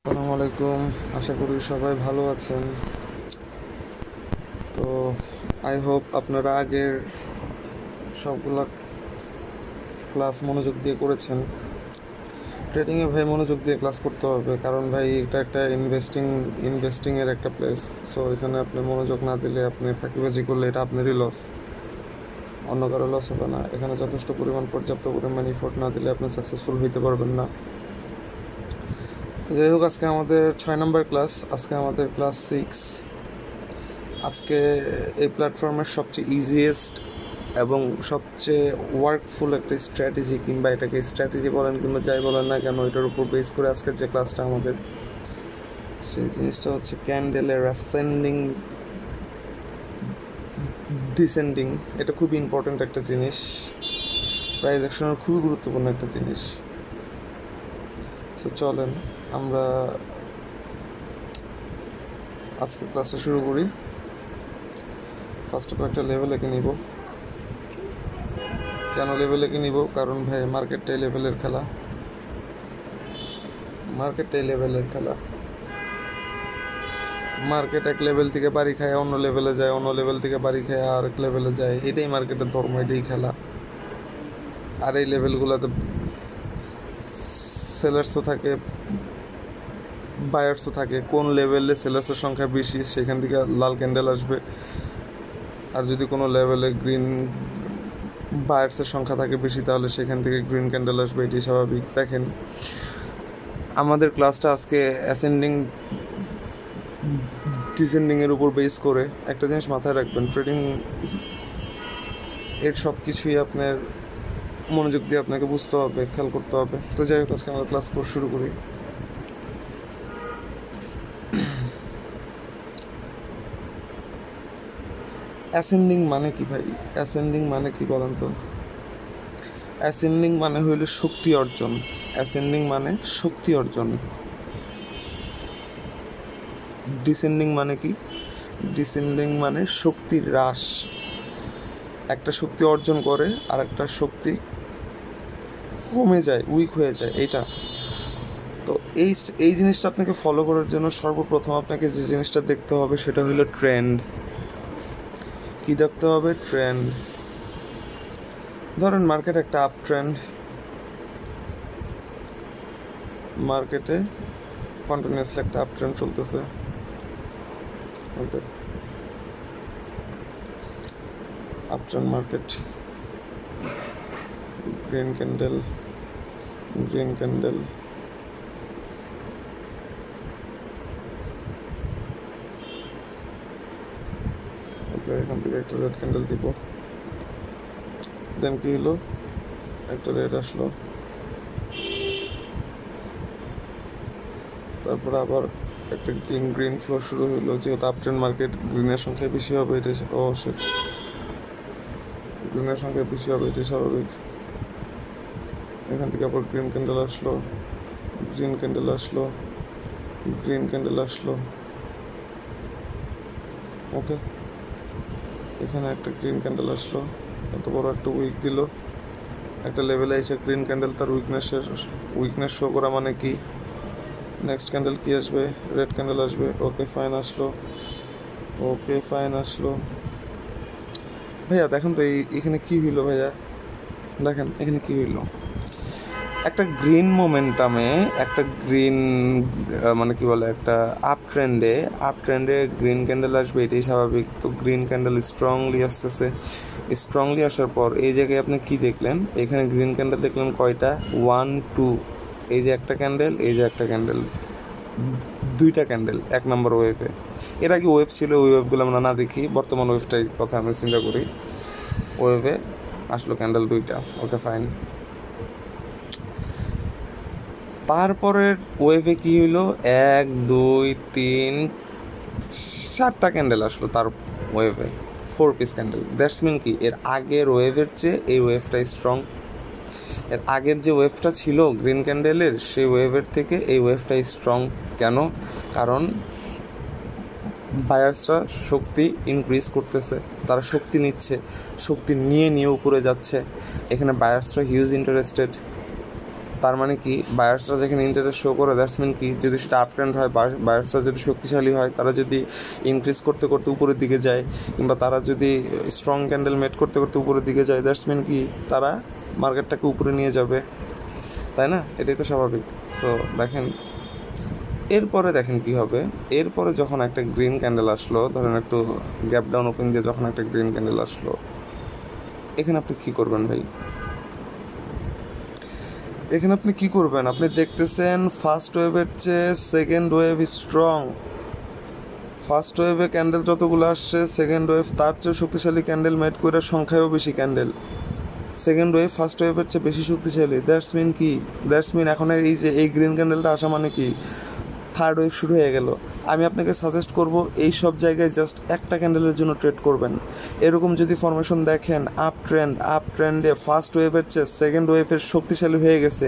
আসসালামু আলাইকুম, আশা করি সবাই ভালো আছেন। তো আই হোপ আপনারা আগের সবগুলা ক্লাস মনোযোগ দিয়ে করেছেন। ট্রেডিংয়ে ভাই মনোযোগ দিয়ে ক্লাস করতে হবে, কারণ ভাই এটা একটা ইনভেস্টিংয়ের একটা প্লেস। সো এখানে আপনি মনোযোগ না দিলে, আপনি ফাঁকিবাজি করলে এটা আপনারই লস, অন্য কারো লস হবে না। এখানে পর্যাপ্ত পরিমাণ এফোর্ট না দিলে আপনি সাকসেসফুল হইতে পারবেন না। যাই হোক, আজকে আমাদের 6 নম্বর ক্লাস, আজকে আমাদের ক্লাস 6। আজকে এই প্ল্যাটফর্মের সবচেয়ে ইজিয়েস্ট এবং সবচেয়ে ওয়ার্কফুল একটা স্ট্র্যাটেজি, কিংবা এটাকে স্ট্র্যাটেজি বলেন কিংবা যাই বলেন না কেন, এটার উপর বেস করে আজকের যে ক্লাসটা আমাদের, সেই জিনিসটা হচ্ছে ক্যান্ডেলের অ্যাসেন্ডিং ডিসেন্ডিং। এটা খুব ইম্পর্ট্যান্ট একটা জিনিস, প্রাইস অ্যাকশনের খুবই গুরুত্বপূর্ণ একটা জিনিস। সো চলেন আমরা আজকে ক্লাসটা শুরু করি। ফার্স্টে কয়েকটা লেভেল এঁকে নিব। কেন লেভেল এঁকে নিব? কারণ ভাই মার্কেটটাই লেভেলের খেলা, মার্কেট এক লেভেল থেকে বাড়ি খায় অন্য লেভেলে যায়, অন্য লেভেল থেকে বাড়ি খায় আর এক লেভেলে যায়। এটাই মার্কেটের ধর্ম, এটাই খেলা। আর এই লেভেলগুলোতে সেলার্সও থাকে, বায়ার্সও থাকে। কোন লেভেলে সেলার্সের সংখ্যা বেশি সেখান থেকে লাল ক্যান্ডেল আসবে, আর যদি কোনো লেভেলে বায়ার্সের সংখ্যা থাকে বেশি, তাহলে সেখান থেকে গ্রিন ক্যান্ডেল আসবে। এটি স্বাভাবিক। দেখেন, আমাদের ক্লাসটা আজকে অ্যাসেন্ডিং ডিসেন্ডিংয়ের উপর বেস করে। একটা জিনিস মাথায় রাখবেন, ট্রেডিং এর সব কিছুই আপনার মনোযোগ দিয়ে আপনাকে বুঝতে হবে, খেয়াল করতে হবে। তো যাই হোক, আজকে আমরা ক্লাস শুরু করি। অ্যাসেন্ডিং মানে কি ভাই? অ্যাসেন্ডিং মানে কি বলেন তো? অ্যাসেন্ডিং মানে হইল শক্তি অর্জন। অ্যাসেন্ডিং মানে শক্তি অর্জন। ডিসেন্ডিং মানে কি? ডিসেন্ডিং মানে শক্তির হ্রাস। একটা শক্তি অর্জন করে আর একটা শক্তি কমে যায়, উইক হয়ে যায়, এইটা। তো এই জিনিসটা আপনাকে ফলো করার জন্য সর্বপ্রথম আপনাকে যে জিনিসটা দেখতে হবে সেটা হলো ট্রেন্ড। কি দেখতে হবে? ট্রেন্ড। ধরেন মার্কেট একটা আপ ট্রেন্ড, মার্কেটে কন্টিনিউয়াসলি একটা আপ ট্রেন্ড চলতেছে। Up trend market, green candle, এখান থেকে একটা রেড ক্যান্ডেল দিব। দেন কি হলো? একটা রেড আসলো, তারপর আবার একটা গ্রিন ফ্লো শুরু হলো। যেহেতু আপ ট্রেন্ড মার্কেট, গ্রিনের সংখ্যা বেশি হবে, এটা অবশ্যই গ্রিনের সংখ্যা বেশি হবে, এটা স্বাভাবিক। এখান থেকে আবার গ্রিন ক্যান্ডেল আসলো, ওকে। এখানে একটা গ্রিন ক্যান্ডেল আসলো, এত বড় একটা উইক দিল। একটা লেভেলে এসে গ্রিন ক্যান্ডেল তার উইকনেস শো করা মানে কি? নেক্সট ক্যান্ডেল কি আসবে? রেড ক্যান্ডেল আসবে। ওকে ফাইন আসলো। ভাইয়া দেখেন তো এখানে কি হইলো? ভাইয়া দেখেন এখানে কি হইলো? একটা গ্রিন মোমেন্টামে, একটা গ্রিন মানে কি বলে, একটা আপ ট্রেন্ডে গ্রিন ক্যান্ডেল আসবে, এটাই স্বাভাবিক। তো গ্রিন ক্যান্ডেল স্ট্রংলি আসতেছে। স্ট্রংলি আসার পর এই জায়গায় আপনি কি দেখলেন? এখানে গ্রিন ক্যান্ডেল দেখলেন কয়টা? 1 2। এই যে একটা ক্যান্ডেল, এই যে একটা ক্যান্ডেল, দুইটা ক্যান্ডেল এক নম্বর ওয়েভে। এর আগে ওয়েভ ছিল, ওই ওয়েভগুলো আমরা না দেখি, বর্তমান ওয়েভটাই কথা আমরা চিন্তা করি। ওয়েভে আসলো ক্যান্ডেল দুইটা, ওকে ফাইন। তারপরের ওয়েভে কি হইলো? 1 2 3 4টা ক্যান্ডেল আসলো তার ওয়েভে, 4 পিস ক্যান্ডেল। দ্যাটস মিন কি? এর আগের ওয়েভের চেয়ে এই ওয়েভটা স্ট্রং। এর আগের যে ওয়েভটা ছিল গ্রিন ক্যান্ডেলের, সেই ওয়েভের থেকে এই ওয়েভটা স্ট্রং। কেন? কারণ বায়ার্সরা শক্তি ইনক্রিজ করতেছে, তারা শক্তি নিচ্ছে, শক্তি নিয়ে উপরে যাচ্ছে। এখানে বায়ার্সরা হিউজ ইন্টারেস্টেড, তার মানে কি বায়ার্সরা যেখানে ইন্টারেস্ট শো করে দ্যাটস মিন কি যদি সেটা আপ ট্রেন্ড হয়, বায়ার্সরা যদি শক্তিশালী হয়, তারা যদি ইনক্রিজ করতে করতে উপরের দিকে যায়, কিংবা তারা যদি স্ট্রং ক্যান্ডেল মেট করতে করতে উপরের দিকে যায়, দ্যাটস মিন কি তারা মার্কেটটাকে উপরে নিয়ে যাবে, তাই না? এটাই তো স্বাভাবিক। সো দেখেন এরপরে দেখেন কি হবে। এরপরে যখন একটা গ্রিন ক্যান্ডেল আসলো, ধরেন একটু গ্যাপ ডাউন ওপেন দিয়ে যখন একটা গ্রিন ক্যান্ডেল আসলো, এখানে আপনি কি করবেন ভাই? এখানে আপনি কি করবেন? আপনি দেখতেছেন ফার্স্ট ওয়েভের চেয়ে সেকেন্ড ওয়েভ স্ট্রং। ফার্স্ট ওয়েভে ক্যান্ডেল যতগুলো আসছে, সেকেন্ড ওয়েভ তার চেয়ে শক্তিশালী ক্যান্ডেল মেট করে, সংখ্যায়ও বেশি ক্যান্ডেল। সেকেন্ড ওয়েভ ফার্স্ট ওয়েভের চেয়ে বেশি শক্তিশালী। দ্যাটস মিন কি? দ্যাটস মিন এখন এই যে এই গ্রিন ক্যান্ডেলটা আসা মানে কি থার্ড ওয়েভ শুরু হয়ে গেল। আমি আপনাকে সাজেস্ট করব এই সব জায়গায় জাস্ট একটা ক্যান্ডেলের জন্য ট্রেড করবেন। এরকম যদি ফরমেশন দেখেন আপ ট্রেন্ডে ফার্স্ট ওয়েভের চেয়ে সেকেন্ড ওয়েভের শক্তিশালী হয়ে গেছে,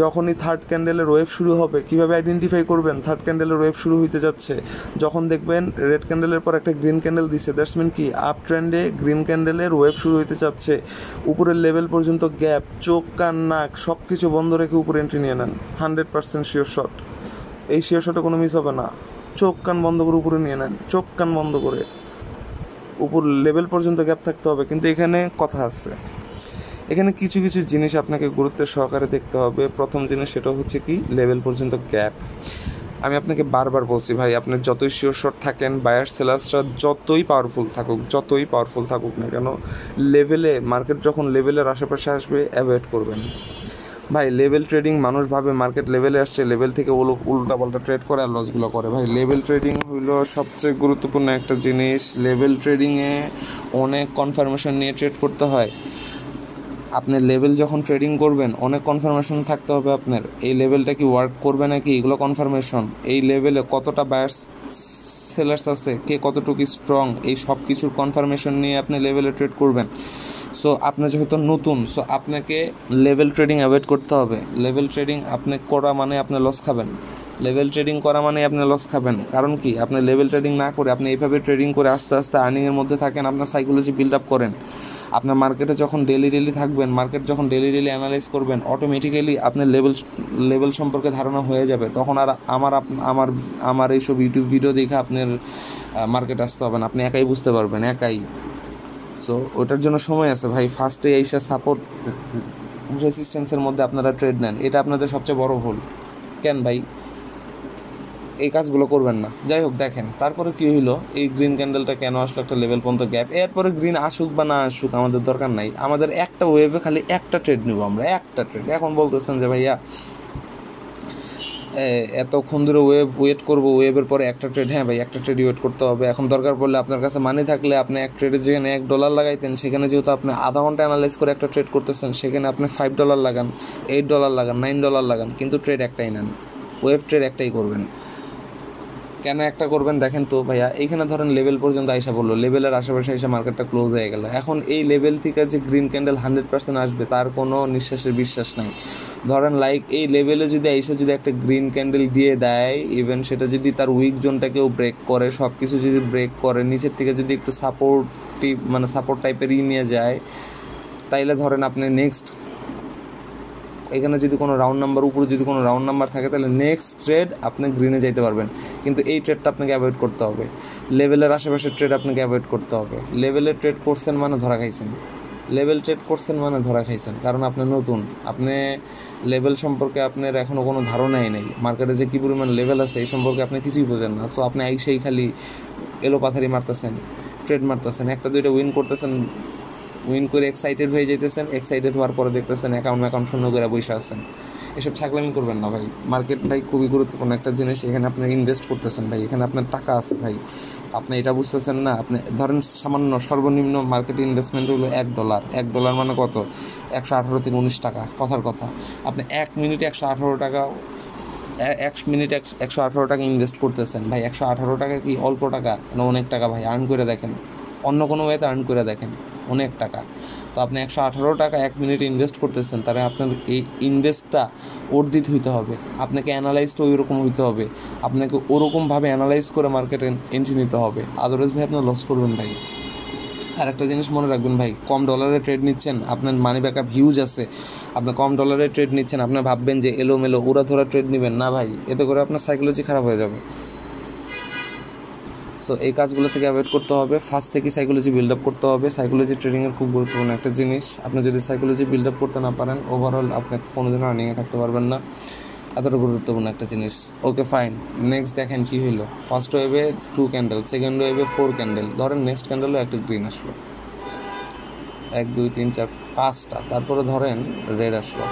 যখনই থার্ড ক্যান্ডেলের ওয়েভ শুরু হবে, কিভাবে আইডেন্টিফাই করবেন থার্ড ক্যান্ডেলের ওয়েভ শুরু হইতে যাচ্ছে? যখন দেখবেন রেড ক্যান্ডেলের পর একটা গ্রিন ক্যান্ডেল দিছে, দ্যাটস মিন কি আপ ট্রেন্ডে গ্রিন ক্যান্ডেলের ওয়েভ শুরু হইতে যাচ্ছে। উপরের লেভেল পর্যন্ত গ্যাপ, চোখ কান নাক সব কিছু বন্ধ রেখে উপরে এন্ট্রি নিয়ে নেন। 100% শিওর শট। এই শিওর শটে কোনো মিস হবে না। চোখ কান বন্ধ করে উপরে নিয়ে নেন, চোখ কান বন্ধ করে। উপর লেভেল পর্যন্ত গ্যাপ থাকতে হবে, কিন্তু এখানে কথা আছে। এখানে কিছু কিছু জিনিস আপনাকে গুরুত্বের সহকারে দেখতে হবে। প্রথম জিনিস সেটা হচ্ছে কি লেভেল পর্যন্ত গ্যাপ। আমি আপনাকে বারবার বলছি ভাই, আপনি যতই শিওর শট থাকেন, বায়ার সেলার্সরা যতই পাওয়ারফুল থাকুক না কেন, লেভেলে মার্কেট যখন লেভেলের আশেপাশে আসবে অ্যাভয়েড করবেন ভাই। লেভেল ট্রেডিং মানুষ ভাবে মার্কেট লেভেলে আসছে, লেভেল থেকে উল্টা পাল্টা ট্রেড করে আর লসগুলো করে। ভাই লেভেল ট্রেডিং হইলো সবচেয়ে গুরুত্বপূর্ণ একটা জিনিস। লেভেল ট্রেডিংয়ে অনেক কনফার্মেশন নিয়ে ট্রেড করতে হয়। আপনি লেভেল যখন ট্রেডিং করবেন অনেক কনফার্মেশন থাকতে হবে আপনার। এই লেভেলটা কি ওয়ার্ক করবে নাকি, এগুলো কনফার্মেশন। এই লেভেলে কতটা বায়ার্স সেলার্স আছে, কে কতটুকু স্ট্রং, এই সব কিছুর কনফার্মেশন নিয়ে আপনি লেভেলে ট্রেড করবেন। সো আপনি যেহেতু নতুন, সো আপনাকে লেভেল ট্রেডিং অ্যাভয়েড করতে হবে। লেভেল ট্রেডিং আপনি করা মানে আপনি লস খাবেন। লেভেল ট্রেডিং করা মানে আপনি লস খাবেন। কারণ কি, আপনি লেভেল ট্রেডিং না করে আপনি এইভাবে ট্রেডিং করে আস্তে আস্তে আর্নিংয়ের মধ্যে থাকেন, আপনার সাইকোলজি বিল্ড আপ করেন। আপনার মার্কেটে যখন ডেলি থাকবেন, মার্কেট যখন ডেলি অ্যানালাইজ করবেন, অটোমেটিক্যালি আপনার লেভেল সম্পর্কে ধারণা হয়ে যাবে। তখন আর আমার এইসব ইউটিউব ভিডিও দেখে আপনার মার্কেট আসতে হবে না, আপনি একাই বুঝতে পারবেন, একাই। সো ওটার জন্য সময় আছে ভাই। ফার্স্টে এইসা সাপোর্ট রেসিস্ট্যান্সের মধ্যে আপনারা ট্রেড নেন, এটা আপনাদের সবচেয়ে বড় ভুল। কেন ভাই এই কাজগুলো করবেন না? যাই হোক, দেখেন তারপরে কি হইলো, এই গ্রিন ক্যান্ডেলটা কেন আসলো, একটা লেভেল পর্যন্ত গ্যাপ। এরপরে গ্রিন আসুক বা না আসুক আমাদের দরকার নাই, আমাদের একটা ওয়েভে খালি একটা ট্রেড নিব আমরা, একটা ট্রেড। এখন বলতেছেন যে ভাইয়া এতক্ষণ ধরে ওয়েট করবো, ওয়েভের পরে একটা ট্রেড। হ্যাঁ ভাই, একটা ট্রেড ওয়েট করতে হবে। এখন দরকার পড়লে আপনার কাছে মানি থাকলে আপনি এক ট্রেডে যেখানে $1 লাগাইতেন, সেখানে যেহেতু আপনি আধা ঘন্টা অ্যানালাইজ করে একটা ট্রেড করতেছেন, সেখানে আপনি $5 লাগান, $8 লাগান, $9 লাগান, কিন্তু ট্রেড একটাই নেন, ওয়েভ ট্রেড একটাই করবেন। কেন একটা করবেন দেখেন তো ভাইয়া, এইখানে ধরেন লেভেল পর্যন্ত আইসা বললো, লেভেলের আশেপাশে এসে মার্কেটটা ক্লোজ হয়ে গেল। এখন এই লেভেল থেকে যে গ্রিন ক্যান্ডেল 100% আসবে তার কোনো নিঃশ্বাসের বিশ্বাস নাই। ধরেন এই লেভেলে যদি আইসা যদি একটা গ্রিন ক্যান্ডেল দিয়ে দেয়, ইভেন সেটা যদি তার উইক জোনটাকেও ব্রেক করে, সব কিছু যদি ব্রেক করে, নিচের থেকে যদি একটু সাপোর্ট টাইপের নিয়ে যায়, তাইলে ধরেন আপনি নেক্সট এখানে যদি কোনো রাউন্ড নাম্বার, উপরে যদি কোনো রাউন্ড নাম্বার থাকে, তাহলে নেক্সট ট্রেড আপনি গ্রিনে যাইতে পারবেন। কিন্তু এই ট্রেডটা আপনাকে অ্যাভয়েড করতে হবে। লেভেলের আশেপাশের ট্রেড আপনাকে অ্যাভয়েড করতে হবে। লেভেলের ট্রেড করছেন মানে ধরা খাইছেন, কারণ আপনি নতুন, আপনি লেভেল সম্পর্কে আপনার এখনও কোনো ধারণাই নেই। মার্কেটে যে কী পরিমাণ লেভেল আছে এই সম্পর্কে আপনি কিছুই বোঝেন না। সো আপনি সেই খালি এলোপাথারি মারতেছেন, ট্রেড মারতেছেন, একটা দুইটা উইন করে এক্সাইটেড হয়ে যেতেছেন, এক্সাইটেড হওয়ার পরে দেখতেছেন অ্যাকাউন্ট শূন্য করে বসে আছেন। এসব ছাগলামি করবেন না ভাই। মার্কেট ভাই খুবই গুরুত্বপূর্ণ একটা জিনিস, এখানে আপনি ইনভেস্ট করতেছেন ভাই, এখানে আপনার টাকা আছে ভাই, আপনি এটা বুঝতেছেন না। আপনি ধরেন সামান্য সর্বনিম্ন মার্কেট ইনভেস্টমেন্ট হলো $1 মানে কত, 118 থেকে 19 টাকা। কথার কথা, আপনি 1 মিনিটে 118 টাকা, 1 মিনিটে 118 টাকা ইনভেস্ট করতেছেন ভাই। 118 টাকা কি অল্প টাকা না? অনেক টাকা ভাই। আর্ন করে দেখেন, অন্য কোনো ওয়েতে আর্ন করে দেখেন, অনেক টাকা। তো আপনি 118 টাকা 1 মিনিটে ইনভেস্ট করতেছেন, তাহলে আপনার এই ইনভেস্টটা অর্জিত হইতে হবে, আপনাকে অ্যানালাইজটা ওই রকম হইতে হবে, আপনাকে ওরকমভাবে অ্যানালাইজ করে মার্কেটে এন্ট্রি নিতে হবে। আদারওয়াইজ ভাই আপনার লস করবেন ভাই। আর একটা জিনিস মনে রাখবেন ভাই, কম ডলারে ট্রেড নিচ্ছেন, আপনার মানি ব্যাকআপ হিউজ আছে, আপনার কম ডলারে ট্রেড নিচ্ছেন, আপনার ভাববেন যে এলোমেলো উড়াধরা ট্রেড নেবেন না ভাই, এতে করে আপনার সাইকোলজি খারাপ হয়ে যাবে। সো এই কাজগুলো থেকে অ্যাভয়েড করতে হবে। ফার্স্ট থেকে সাইকোলজি বিল্ড আপ করতে হবে। সাইকোলজি ট্রেডিংয়ের খুব গুরুত্বপূর্ণ একটা জিনিস। আপনি যদি সাইকোলজি বিল্ড আপ করতে না পারেন, ওভারঅল আপনি কোনোদিনও আর্নিংয়ে থাকতে পারবেন না। এতটা গুরুত্বপূর্ণ একটা জিনিস। ওকে ফাইন, নেক্সট দেখেন কী হইলো। ফার্স্ট ওয়েভে 2 ক্যান্ডেল, সেকেন্ড ওয়েভে 4 ক্যান্ডেল, ধরেন নেক্সট ক্যান্ডেলও একটা গ্রিন আসলো, 1 2 3 4 5টা, তারপরে ধরেন রেড আসলো,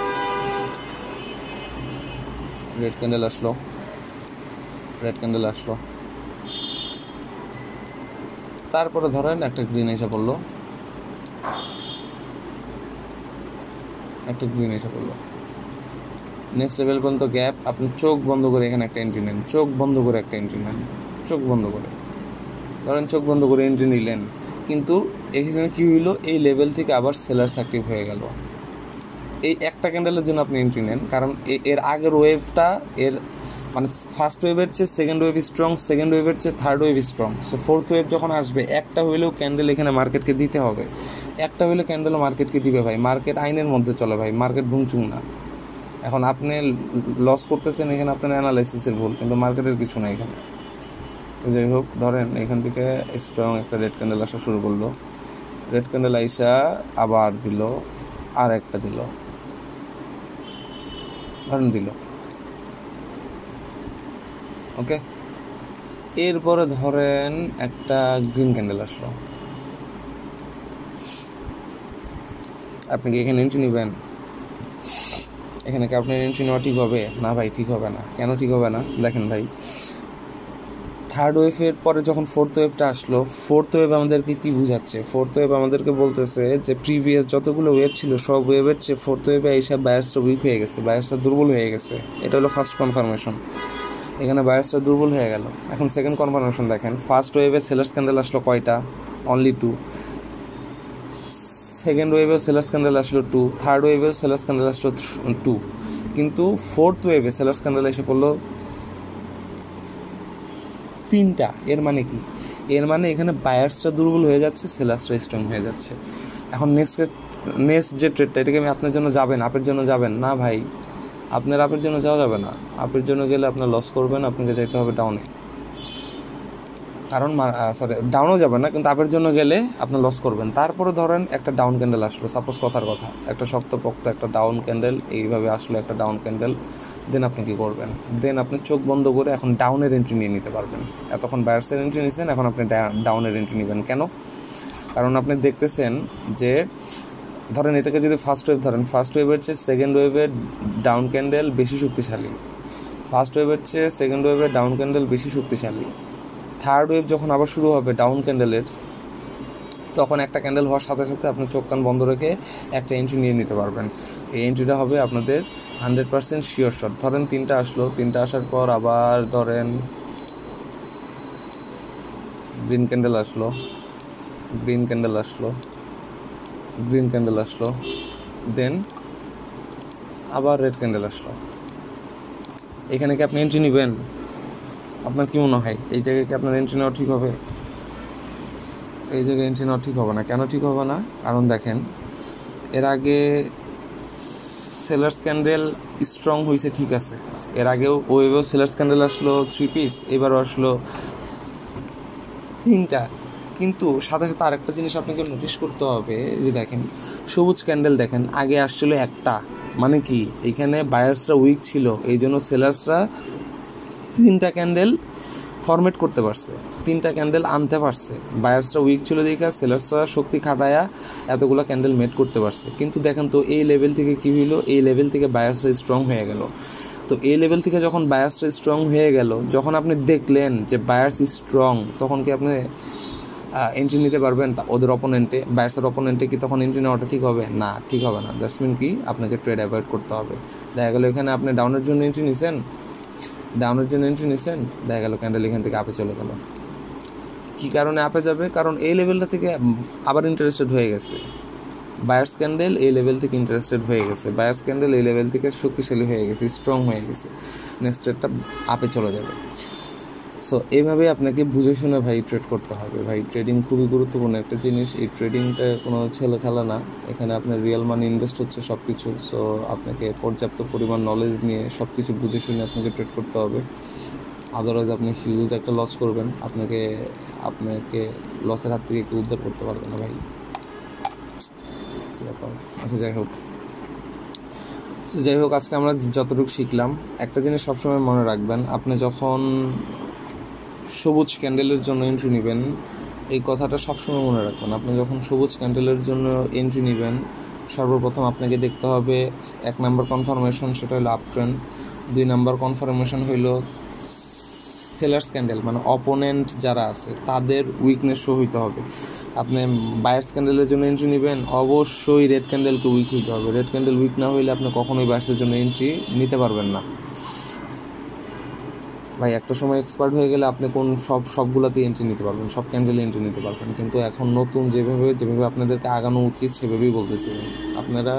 রেড ক্যান্ডেল আসলো, রেড ক্যান্ডেল আসলো, তারপরে ধরেন একটা গ্রিন এসে পড়লো, একটা গ্রিন এসে পড়লো। নেক্সট লেভেল পর্যন্ত গ্যাপ, আপনি চোখ বন্ধ করে এখানে একটা এন্ট্রি নেন, চোখ বন্ধ করে একটা এন্ট্রি নেন, চোখ বন্ধ করে ধরেন, চোখ বন্ধ করে এন্ট্রি নিলেন, কিন্তু এখানে কী হইলো, এই লেভেল থেকে আবার সেলার্স অ্যাক্টিভ হয়ে গেল। এই একটা ক্যান্ডেলের জন্য আপনি এন্ট্রি নেন, কারণ এর আগের ওয়েভটা, এর মানে ফার্স্ট ওয়েভের চেয়ে সেকেন্ড ওয়েভ স্ট্রং, সেকেন্ড ওয়েভের চেয়ে third wave strong. So fourth wave যখন আসবে, একটা হইলেও ক্যান্ডেল এখানে মার্কেটকে দিতে হবে, একটা হইলে ক্যান্ডেলও মার্কেটকে দিবে ভাই। মার্কেট আইনের মধ্যে চলে ভাই, মার্কেট ভুংচুং না। এখন আপনি লস করতেছেন, এখানে আপনার অ্যানালাইসিসের ভুল, কিন্তু মার্কেটের কিছু না এখানে। যাই হোক, ধরেন এখান থেকে স্ট্রং একটা রেড ক্যান্ডেল আসা শুরু করলো, রেড ক্যান্ডেল আইসা আবার দিল, আর একটা দিল, ধরেন দিল, ওকে। এরপরে ধরেন একটা গ্রিন ক্যান্ডেল আসলো, আপনি কি এখানে এন্ট্রি নেবেন? এখানে কি আপনার এন্ট্রি নেওয়া ঠিক হবে? না ভাই, ঠিক হবে না। কেন ঠিক হবে না? দেখেন ভাই, থার্ড ওয়েভের পরে যখন ফোর্থ ওয়েভটা আসলো, ফোর্থ ওয়েভ আমাদেরকে কি বুঝাচ্ছে? ফোর্থ ওয়েভ আমাদেরকে বলতেছে যে প্রিভিয়াস যতগুলো ওয়েভ ছিল সব ওয়েভের চেয়ে ফোর্থ ওয়েভে এইসব বায়ার্সটা উইক হয়ে গেছে, বায়ার্সটা দুর্বল হয়ে গেছে। এটা হলো ফার্স্ট কনফার্মেশন, এখানে বায়ার্সটা দুর্বল হয়ে গেল। এখন সেকেন্ড কনফার্মেশন দেখেন, ফার্স্ট ওয়েভে সেলার্স ক্যান্ডেল আসলো কয়টা? অনলি 2। সেকেন্ড ওয়েভেও সেলার্স ক্যান্ডেল আসলো 2, থার্ড ওয়েভেও সেলার্স ক্যান্ডেল আসলো 2, কিন্তু ফোর্থ ওয়েভে সেলার্স ক্যান্ডেল এসে পড়লো 3টা। এর মানে কি? এর মানে এখানে বায়ার্সটা দুর্বল হয়ে যাচ্ছে, সেলার্সটা স্ট্রং হয়ে যাচ্ছে। এখন নেক্সট যে ট্রেডটা, এটাকে আমি আপনার জন্য যাবেন, আপের জন্য যাবেন না ভাই, আপনার আপের জন্য যাওয়া যাবে না। আপের জন্য গেলে আপনার লস করবেন, আপনাকে যেতে হবে ডাউনে, কারণ ডাউনও যাবে না, কিন্তু আপের জন্য গেলে আপনার লস করবেন। তারপরে ধরেন একটা ডাউন ক্যান্ডেল আসলো, সাপোজ কথার কথা, একটা শক্তপোক্ত একটা ডাউন ক্যান্ডেল এইভাবে আসলো, একটা ডাউন ক্যান্ডেল, দেন আপনি কী করবেন? দেন আপনি চোখ বন্ধ করে এখন ডাউনের এন্ট্রি নিয়ে নিতে পারবেন। এতক্ষণ বায়ার্সের এন্ট্রি নিয়েছেন, এখন আপনি ডাউনের এন্ট্রি নেবেন। কেন? কারণ আপনি দেখতেছেন যে ধরেন এটাকে যদি ফার্স্ট ওয়েভ ধরেন, ফার্স্ট ওয়েভের চেয়ে সেকেন্ড ওয়েভের ডাউন ক্যান্ডেল বেশি শক্তিশালী, ফার্স্ট ওয়েভের চেয়ে সেকেন্ড ওয়েভের ডাউন ক্যান্ডেল বেশি শক্তিশালী। থার্ড ওয়েভ যখন আবার শুরু হবে ডাউন ক্যান্ডেলের, তখন একটা ক্যান্ডেল হওয়ার সাথে সাথে আপনি চোখ কান বন্ধ রেখে একটা এন্ট্রি নিয়ে নিতে পারবেন। এই এন্ট্রিটা হবে আপনাদের 100% শিওর শট। ধরেন 3টা আসলো, 3টা আসার পর আবার ধরেন গ্রিন ক্যান্ডেল আসলো, গ্রিন ক্যান্ডেল আসলো, গ্রিন ক্যান্ডেল আসলো, দেন আবার রেড ক্যান্ডেল আসলো। এখানে কি আপনি এন্ট্রি নেবেন? আপনার কি মনে হয় এই জায়গায় কি আপনার এন্ট্রি নেওয়া ঠিক হবে? এই জায়গায় এন্ট্রি নেওয়া ঠিক হবে না। কেন ঠিক হবে না? কারণ দেখেন, এর আগে সেলার্স ক্যান্ডেল স্ট্রং হয়েছে, ঠিক আছে, এর আগেও ওয়েভেও সেলার্স ক্যান্ডেল আসলো 3 পিস, এবারও আসলো 3টা। কিন্তু সাথে সাথে আরেকটা জিনিস আপনাকে নোটিশ করতে হবে, যে দেখেন সবুজ ক্যান্ডেল দেখেন আগে আসছিল একটা, মানে কি এখানে বায়ার্সরা উইক ছিল, এই জন্য সেলার্সরা 3টা ক্যান্ডেল ফরমেট করতে পারছে, 3টা ক্যান্ডেল আনতে পারছে। বায়ার্সরা উইক ছিল দেখা সেলার্সরা শক্তি খাটায়া এতগুলো ক্যান্ডেল মেড করতে পারছে। কিন্তু দেখেন তো এই লেভেল থেকে কী হইলো, এই লেভেল থেকে বায়ার্সরা স্ট্রং হয়ে গেল। তো এই লেভেল থেকে যখন বায়ার্সরা স্ট্রং হয়ে গেল, যখন আপনি দেখলেন যে বায়ার্স স্ট্রং, তখন কি আপনি এন্ট্রি নিতে পারবেন ওদের অপোনেন্টে? বায়ার্সের অপোনেন্টে কি তখন এন্ট্রি নেওয়াটা ঠিক হবে? না, ঠিক হবে না। দ্যাটস মিন কি আপনাকে ট্রেড অ্যাভয়েড করতে হবে। দেখা গেলো এখানে আপনি ডাউনের জন্য এন্ট্রি নিছেন, দেখা গেল ক্যান্ডেল এখান থেকে আপে চলে গেল। কী কারণে আপে যাবে? কারণ এই লেভেলটা থেকে আবার ইন্টারেস্টেড হয়ে গেছে, বায়ার্স ক্যান্ডেল এই লেভেল থেকে ইন্টারেস্টেড হয়ে গেছে, বায়ার্স ক্যান্ডেল এই লেভেল থেকে শক্তিশালী হয়ে গেছে, স্ট্রং হয়ে গেছে, নেক্সট একটা আপে চলে যাবে। সো এইভাবে আপনাকে বুঝে শুনে ভাই ট্রেড করতে হবে ভাই। ট্রেডিং খুবই গুরুত্বপূর্ণ একটা জিনিস। এই ট্রেডিংটা কোনো ছেলে খেলা না, এখানে আপনার রিয়েল মানি ইনভেস্ট হচ্ছে সব কিছু। সো আপনাকে পর্যাপ্ত পরিমাণ নলেজ নিয়ে সব কিছু বুঝে শুনে আপনাকে ট্রেড করতে হবে। আদারওয়াইজ আপনি হিউজ একটা লস করবেন, আপনাকে লসের হাত থেকে কেউ উদ্ধার করতে পারবে না ভাই। কী ব্যাপার, আচ্ছা যাই হোক আজকে আমরা যতটুকু শিখলাম, একটা জিনিস সবসময় মনে রাখবেন, আপনি যখন সবুজ ক্যান্ডেলের জন্য এন্ট্রি নেবেন, এই কথাটা সবসময় মনে রাখবেন। আপনি যখন সবুজ ক্যান্ডেলের জন্য এন্ট্রি নেবেন, সর্বপ্রথম আপনাকে দেখতে হবে 1 নাম্বার কনফার্মেশন, সেটা হলো আপ ট্রেন্ড। 2 নাম্বার কনফার্মেশন হইলো সেলার্স ক্যান্ডেল, মানে অপোনেন্ট যারা আছে তাদের উইকনেস শো হইতে হবে। আপনি বায়ার্স ক্যান্ডেলের জন্য এন্ট্রি নেবেন, অবশ্যই রেড ক্যান্ডেলকে উইক হইতে হবে। রেড ক্যান্ডেল উইক না হইলে আপনি কখনোই বায়ার্সের জন্য এন্ট্রি নিতে পারবেন না ভাই। একটা সময় এক্সপার্ট হয়ে গেলে আপনি সবগুলোতে এন্ট্রি নিতে পারবেন, সব ক্যান্ডেলে এন্ট্রি নিতে পারবেন। কিন্তু এখন নতুন যেভাবে আপনাদেরকে আগানো উচিত সেভাবেই বলতেছি। আপনারা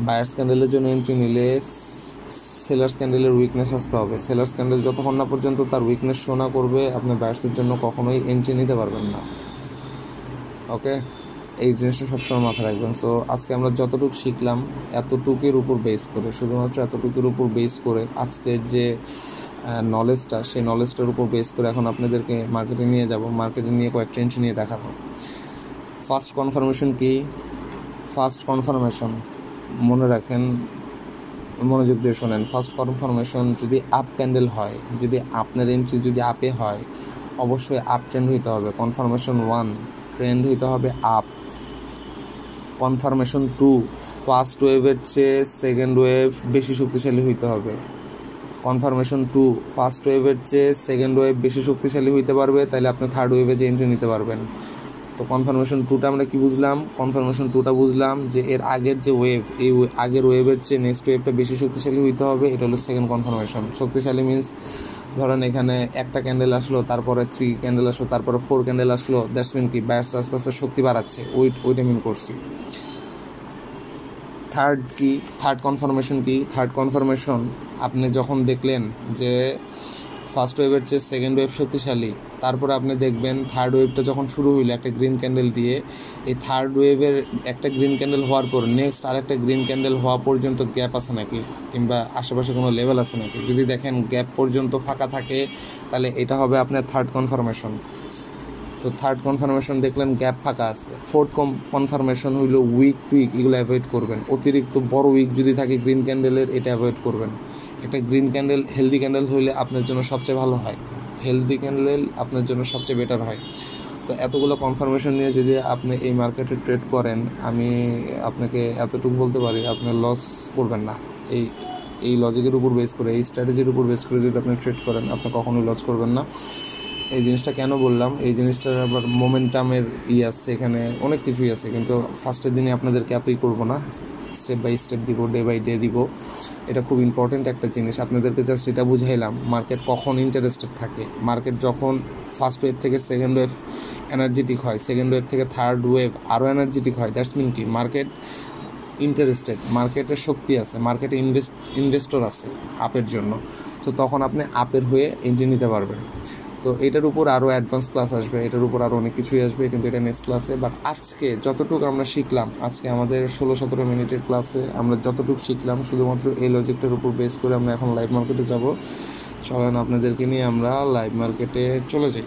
বায়ার্স ক্যান্ডেলের জন্য এন্ট্রি নিলে সেলার্স ক্যান্ডেলের উইকনেস আসতে হবে। সেলার্স ক্যান্ডেল যতক্ষণ না পর্যন্ত তার উইকনেস শো না করবে, আপনি বায়ার্সের জন্য কখনোই এন্ট্রি নিতে পারবেন না। ওকে, এই জিনিসটা সবসময় মাথায় রাখবেন। সো আজকে আমরা যতটুকু শিখলাম, এতটুকুর উপর বেস করে, শুধুমাত্র এতটুকুর উপর বেস করে আজকের যে নলেজটা, সেই নলেজটার উপর বেস করে এখন আপনাদেরকে মার্কেটে নিয়ে যাব। মার্কেটে নিয়ে কয়েকটা এন্ট্রি নিয়ে দেখাবো। ফার্স্ট কনফার্মেশন কি? ফার্স্ট কনফার্মেশন মনে রাখেন, মনোযোগ দিয়ে শোনেন। ফার্স্ট কনফার্মেশন যদি আপ ক্যান্ডেল হয়, যদি আপনার এন্ট্রি যদি আপে হয়, অবশ্যই আপ ট্রেন্ড হইতে হবে। কনফার্মেশন 1 ট্রেন্ড হইতে হবে আপ। কনফার্মেশন 2 ফার্স্ট ওয়েভের চেয়ে সেকেন্ড ওয়েভ বেশি শক্তিশালী হইতে হবে। কনফার্মেশন 2 ফার্স্ট ওয়েভের চেয়ে সেকেন্ড ওয়েভ বেশি শক্তিশালী হইতে পারবে, তাহলে আপনি থার্ড ওয়েভে যে এন্ট্রি নিতে পারবেন। তো কনফার্মেশন 2টা আমরা কি বুঝলাম? কনফার্মেশন 2টা বুঝলাম যে এর আগের যে ওয়েভ, এই আগের ওয়েভের চেয়ে নেক্সট ওয়েভটা বেশি শক্তিশালী হইতে হবে। এটা হলো সেকেন্ড কনফার্মেশন। শক্তিশালী মিনস ধরেন এখানে একটা ক্যান্ডেল আসলো, তারপরে 3 ক্যান্ডেল আসলো, তারপরে 4 ক্যান্ডেল আসলো, দ্যাটস মিন কি বায়ার্স আস্তে আস্তে শক্তি বাড়াচ্ছে, ওইটা মিন করছি। থার্ড কনফার্মেশন কি? থার্ড কনফার্মেশন আপনি যখন দেখলেন যে ফার্স্ট ওয়েভের চেয়ে সেকেন্ড ওয়েভ শক্তিশালী, তারপরে আপনি দেখবেন থার্ড ওয়েভটা যখন শুরু হইলো একটা গ্রিন ক্যান্ডেল দিয়ে, এই থার্ড ওয়েভের একটা গ্রিন ক্যান্ডেল হওয়ার পর নেক্সট আরেকটা গ্রিন ক্যান্ডেল হওয়া পর্যন্ত গ্যাপ আছে নাকি, কিংবা আশেপাশে কোনো লেভেল আছে নাকি। যদি দেখেন গ্যাপ পর্যন্ত ফাঁকা থাকে, তাহলে এটা হবে আপনার থার্ড কনফার্মেশন। তো থার্ড কনফার্মেশন দেখলেন গ্যাপ ফাঁকা আছে। ফোর্থ কনফার্মেশন হইলো উইক টুইক, এগুলো অ্যাভয়েড করবেন। অতিরিক্ত বড় উইক যদি থাকে গ্রিন ক্যান্ডেলের, এটা অ্যাভয়েড করবেন। একটা গ্রিন ক্যান্ডেল হেলদি ক্যান্ডেল হইলে আপনার জন্য সবচেয়ে ভালো হয়, হেলদি ক্যান্ডেল আপনার জন্য সবচেয়ে বেটার হয়। তো এতগুলো কনফার্মেশন নিয়ে যদি আপনি এই মার্কেটে ট্রেড করেন, আমি আপনাকে এতটুকু বলতে পারি, আপনি লস করবেন না। এই লজিকের উপর বেস করে, এই স্ট্র্যাটেজির উপর বেস করে যদি আপনি ট্রেড করেন, আপনি কখনোই লস করবেন না। এই জিনিসটা কেন বললাম, এই জিনিসটার আবার মোমেন্টামের আছে, এখানে অনেক কিছুই আছে, কিন্তু ফার্স্টের দিনে আপনাদেরকে এতই করবো না, স্টেপ বাই স্টেপ দিব, ডে বাই ডে দিব। এটা খুব ইম্পর্টেন্ট একটা জিনিস, আপনাদেরকে জাস্ট এটা বুঝাইলাম মার্কেট কখন ইন্টারেস্টেড থাকে। মার্কেট যখন ফার্স্ট ওয়েভ থেকে সেকেন্ড ওয়েভ এনার্জেটিক হয়, সেকেন্ড ওয়েভ থেকে থার্ড ওয়েভ আরও এনার্জেটিক হয়, দ্যাটস মিন কি মার্কেট ইন্টারেস্টেড, মার্কেটের শক্তি আছে, মার্কেটে ইনভেস্টর আছে আপের জন্য। তো তখন আপনি আপের হয়ে এন্ট্রি নিতে পারবেন। তো এটার উপর আরও অ্যাডভান্স ক্লাস আসবে, এটার উপর আরও অনেক কিছুই আসবে, কিন্তু এটা নেক্সট ক্লাসে। বাট আজকে যতটুকু আমরা শিখলাম, আজকে আমাদের 16-17 মিনিটের ক্লাসে আমরা যতটুকু শিখলাম, শুধুমাত্র এই লজিকটার উপর বেস করে আমরা এখন লাইভ মার্কেটে যাব। চলেন আপনাদেরকে নিয়ে আমরা লাইভ মার্কেটে চলে যাই।